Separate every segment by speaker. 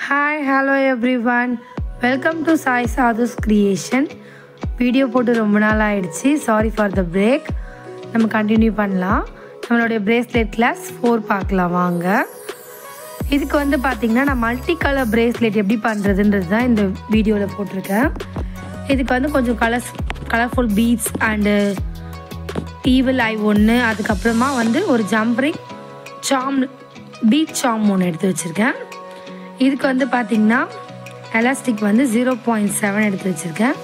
Speaker 1: Hi, hello everyone. Welcome to Sai Sadhu's Creation. Video போட்டு ரொம்ப நாள் ஆயிடுச்சு. Sorry for the break. நம்ம கண்டினியூ பண்ணலாம். நம்மளுடைய பிரேஸ்லெட் கிளாஸ் 4 பார்க்கலாம் வாங்க. இதுக்கு வந்து பார்த்திங்கன்னா நான் மல்டி கலர் பிரேஸ்லெட் எப்படி பண்ணுறதுன்றது தான் இந்த வீடியோவில் போட்டிருக்கேன். இதுக்கு வந்து கொஞ்சம் colourful beads and evil eye ஒன்று, அதுக்கப்புறமா வந்து ஒரு ஜம்ப்ரிங் சாம் பீட் சாம் ஒன்று எடுத்து வச்சுருக்கேன். இதுக்கு வந்து பார்த்திங்கன்னா எலாஸ்டிக் வந்து 0.7 எடுத்து வச்சுருக்கேன்.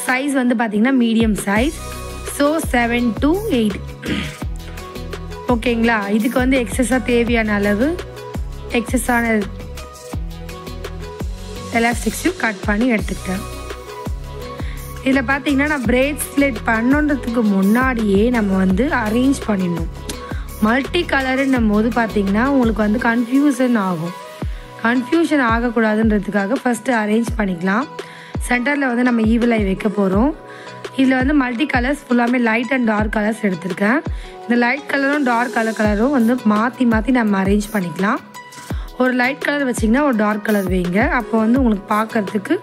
Speaker 1: சைஸ் வந்து பார்த்திங்கன்னா மீடியம் சைஸ். ஸோ 7 to 8 ஓகேங்களா. இதுக்கு வந்து எக்ஸஸாக தேவையான அளவு எக்ஸஸான எலாஸ்டிக்ஸையும் கட் பண்ணி எடுத்துக்கிட்டேன். இதில் பார்த்திங்கன்னா நான் பிரேஸ்லெட் பண்ணுறதுக்கு முன்னாடியே நம்ம வந்து அரேஞ்ச் பண்ணிடணும். மல்டி கலருன்னும் போது பார்த்திங்கன்னா உங்களுக்கு வந்து கன்ஃபியூஷன் ஆகக்கூடாதுன்றதுக்காக ஃபஸ்ட்டு அரேஞ்ச் பண்ணிக்கலாம். சென்டரில் வந்து நம்ம ஈவில் ஐ வைக்க போகிறோம். இதில் வந்து மல்டி கலர்ஸ் ஃபுல்லாமே லைட் அண்ட் டார்க் கலர்ஸ் எடுத்திருக்கேன். இந்த லைட் கலரும் டார்க் கலரும் வந்து மாற்றி நம்ம அரேஞ்ச் பண்ணிக்கலாம். ஒரு லைட் கலர் வச்சிங்கன்னா ஒரு டார்க் கலர் வைங்க. அப்போ வந்து உங்களுக்கு பார்க்குறதுக்கு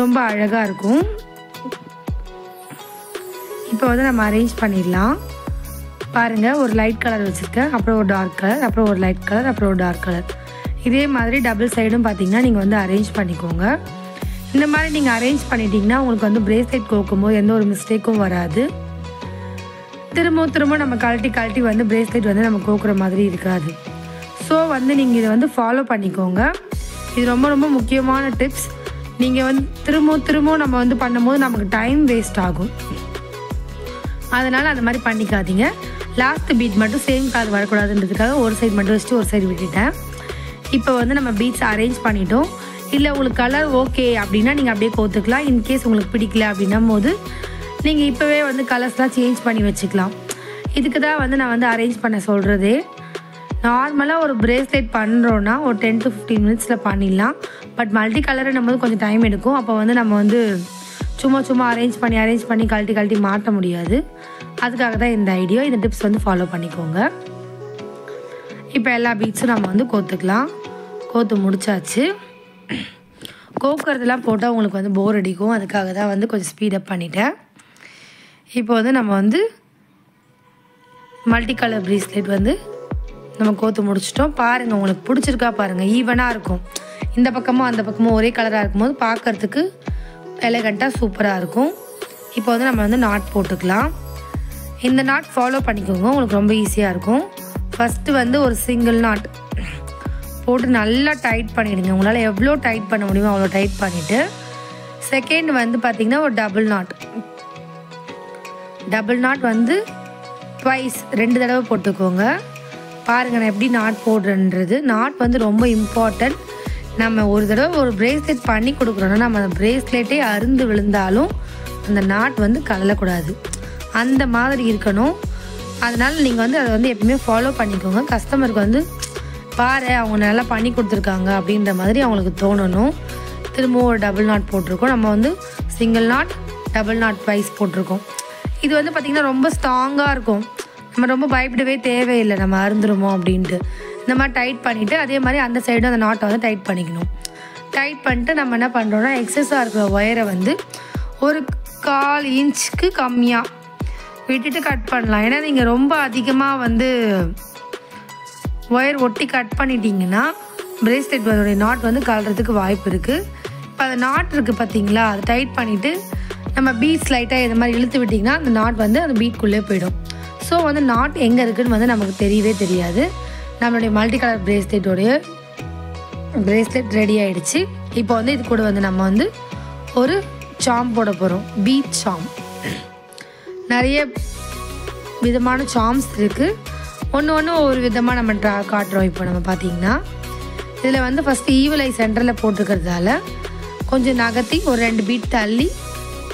Speaker 1: ரொம்ப அழகாக இருக்கும். இப்போ வந்து நம்ம அரேஞ்ச் பண்ணிடலாம். பாருங்கள், ஒரு லைட் கலர் வச்சுருக்கேன், அப்புறம் ஒரு டார்க் கலர், அப்புறம் ஒரு லைட் கலர், அப்புறம் ஒரு டார்க் கலர். இதே மாதிரி டபுள் சைடும் பார்த்திங்கன்னா நீங்கள் வந்து அரேஞ்ச் பண்ணிக்கோங்க. இந்த மாதிரி நீங்கள் அரேஞ்ச் பண்ணிட்டீங்கன்னா உங்களுக்கு வந்து பிரேஸ்லெட் கோக்கும்போது எந்த ஒரு மிஸ்டேக்கும் வராது. திரும்ப நம்ம கழட்டி வந்து பிரேஸ்லெட் வந்து நம்ம கோக்குற மாதிரி இருக்காது. ஸோ வந்து நீங்கள் இதை வந்து ஃபாலோ பண்ணிக்கோங்க. இது ரொம்ப முக்கியமான டிப்ஸ். நீங்கள் வந்து திரும்ப நம்ம வந்து பண்ணும்போது நமக்கு டைம் வேஸ்ட் ஆகும். அதனால் அந்த மாதிரி பண்ணிக்காதீங்க. லாஸ்ட் பீட் மட்டும் சேம் கலர் வரக்கூடாதுன்றதுக்காக ஒரு சைடு மட்டும் வச்சுட்டு ஒரு சைடு விட்டுட்டேன். இப்போ வந்து நம்ம பீட்ஸ் அரேஞ்ச் பண்ணிட்டோம். இல்லை உங்களுக்கு கலர் ஓகே அப்படின்னா நீங்கள் அப்படியே கோத்துக்கலாம். இன்கேஸ் உங்களுக்கு பிடிக்கல அப்படின்னும் போது நீங்கள் இப்போவே வந்து கலர்ஸ்லாம் சேஞ்ச் பண்ணி வச்சுக்கலாம். இதுக்கு தான் வந்து நான் வந்து அரேஞ்ச் பண்ண சொல்கிறதே. நார்மலாக ஒரு பிரேஸ்லெட் பண்ணுறோன்னா ஒரு 10 to 15 மினிட்ஸில் பண்ணிடலாம். பட் மல்டி கலருன்னும் போது கொஞ்சம் டைம் எடுக்கும். அப்போ வந்து நம்ம வந்து சும்மா அரேஞ்ச் பண்ணி கழட்டி மாட்ட முடியாது. அதுக்காக தான் இந்த ஐடியா. இந்த டிப்ஸ் வந்து ஃபாலோ பண்ணிக்கோங்க. இப்போ எல்லா பீட்ஸும் நம்ம வந்து கோத்துக்கலாம். கோத்து முடிச்சாச்சு. கோக்குறதுலாம் போட்டால் உங்களுக்கு வந்து போர் அடிக்கும். அதுக்காக தான் வந்து கொஞ்சம் ஸ்பீடப் பண்ணிட்டேன். இப்போ வந்து நம்ம வந்து மல்டி கலர் பிரேஸ்லெட் வந்து நம்ம கோத்து முடிச்சிட்டோம். பாருங்கள், உங்களுக்கு பிடிச்சிருக்கா பாருங்கள். ஈவனாக இருக்கும். இந்த பக்கமும் அந்த பக்கமும் ஒரே கலராக இருக்கும்போது பார்க்குறதுக்கு எலகண்ட்டாக சூப்பராக இருக்கும். இப்போ வந்து நம்ம வந்து நாட் போட்டுக்கலாம். இந்த நாட் ஃபாலோ பண்ணிக்கோங்க, உங்களுக்கு ரொம்ப ஈஸியாக இருக்கும். ஃபஸ்ட்டு வந்து ஒரு சிங்கிள் நாட் போட்டு நல்லா டைட் பண்ணிவிடுங்க. உங்களால் எவ்வளோ டைட் பண்ண முடியுமோ அவ்வளோ டைட் பண்ணிவிட்டு செகண்ட் வந்து பார்த்திங்கன்னா ஒரு டபுள் நாட் வந்து ட்வைஸ் 2 தடவை போட்டுக்கோங்க. பாருங்கள் நான் எப்படி நாட் போடுறேன்றது. நாட் வந்து ரொம்ப இம்பார்ட்டன்ட். நம்ம ஒரு தடவை ஒரு பிரேஸ்லெட் பண்ணி கொடுக்குறோன்னா நம்ம அந்த பிரேஸ்லெட்டே அருந்து விழுந்தாலும் அந்த நாட் வந்து கலலக்கூடாது. அந்த மாதிரி இருக்கணும். அதனால் நீங்கள் வந்து அதை வந்து எப்பவுமே ஃபாலோ பண்ணிக்கோங்க. கஸ்டமருக்கு வந்து பாரு அவங்க நல்லா பண்ணி கொடுத்துருக்காங்க அப்படின்ற மாதிரி அவங்களுக்கு தோணணும். திரும்பவும் ஒரு டபுள் நாட் போட்டிருக்கோம். நம்ம வந்து single not double not twice போட்டிருக்கோம். இது வந்து பார்த்திங்கன்னா ரொம்ப ஸ்ட்ராங்காக இருக்கும். நம்ம ரொம்ப பயப்படவே தேவையில்லை நம்ம அருந்துருமோ அப்படின்ட்டு. இந்த மாதிரி டைட் பண்ணிவிட்டு அதே மாதிரி அந்த சைடும் அந்த நாட்டை வந்து டைட் பண்ணிக்கணும். டைட் பண்ணிட்டு நம்ம என்ன பண்ணுறோன்னா எக்ஸஸாக இருக்கிற ஒயரை வந்து ஒரு 1/4 இன்ச்சுக்கு கம்மியாக விட்டுட்டு கட் பண்ணலாம். ஏன்னா நீங்கள் ரொம்ப அதிகமாக வந்து ஒயர் ஒட்டி கட் பண்ணிட்டீங்கன்னா பிரேஸ்லெட் நாட் வந்து கலறதுக்கு வாய்ப்பு இருக்குது. இப்போ அந்த நாட் இருக்குது பார்த்தீங்களா, அதை டைட் பண்ணிவிட்டு நம்ம பீட்ஸ் லைட்டாக இது மாதிரி இழுத்து விட்டிங்கன்னா அந்த நாட் வந்து அந்த பீட்குள்ளே போயிடும். ஸோ வந்து நாட் எங்கே இருக்குதுன்னு வந்து நமக்கு தெரியவே தெரியாது. நம்மளுடைய மல்டி கலர் பிரேஸ்லெட் ரெடி ஆகிடுச்சு. இப்போ வந்து இது கூட வந்து நம்ம வந்து ஒரு சாம் போட போகிறோம். பீட் சாம். நிறைய விதமான சாம்ஸ் இருக்குது. ஒன்று ஒவ்வொரு விதமாக நம்ம காட்டுறோம். இப்போ நம்ம பார்த்திங்கன்னா இதில் வந்து ஃபஸ்ட்டு ஈவில் ஐ சென்டரில் போட்டுக்கிறதால கொஞ்சம் நகர்த்தி ஒரு 2 பீட் தள்ளி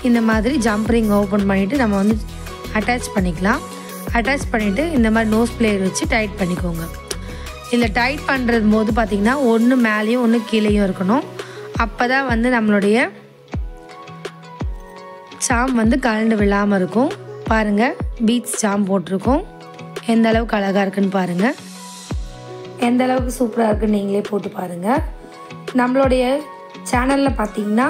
Speaker 1: இந்த மாதிரி ஜம்ப்ரிங் ஓப்பன் பண்ணிவிட்டு நம்ம வந்து அட்டாச் பண்ணிக்கலாம். அட்டாச் பண்ணிவிட்டு இந்த மாதிரி நோஸ் பிளேயர் வச்சு டைட் பண்ணிக்கோங்க. இதில் டைட் பண்ணுறது போது பார்த்திங்கன்னா ஒன்று மேலேயும் ஒன்று கீழேயும் இருக்கணும். அப்போ தான் வந்து நம்மளுடைய சாம் வந்து கலண்டு விழாமல் இருக்கும். பாருங்கள், பீட்ஸ் சாம் போட்டிருக்கோம். எந்த அளவுக்கு அழகாக இருக்குன்னு பாருங்கள். எந்த அளவுக்கு சூப்பராக இருக்குன்னு நீங்களே போட்டு பாருங்கள். நம்மளுடைய சேனலில் பார்த்தீங்கன்னா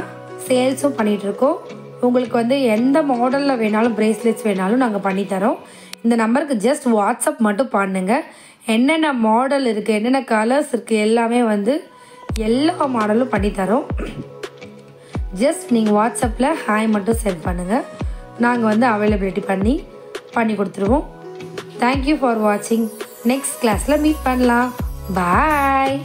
Speaker 1: சேல்ஸும் பண்ணிகிட்ருக்கோம். உங்களுக்கு வந்து எந்த மாடலில் வேணாலும் பிரேஸ்லெட்ஸ் வேணாலும் நாங்கள் பண்ணித்தரோம். இந்த நம்பருக்கு ஜஸ்ட் வாட்ஸ்அப் மட்டும் பண்ணுங்கள். என்னென்ன மாடல் இருக்குது, என்னென்ன கலர்ஸ் இருக்குது, எல்லாமே வந்து எல்லா மாடலும் பண்ணித்தரோம். ஜஸ்ட் நீங்கள் வாட்ஸ்அப்பில் ஹாய் மட்டும் சென்ட் பண்ணுங்கள். நாங்கள் வந்து அவைலபிலிட்டி பண்ணி கொடுத்துருவோம். தேங்க்யூ ஃபார் வாட்சிங். நெக்ஸ்ட் கிளாஸில் மீட் பண்ணலாம். பாய்.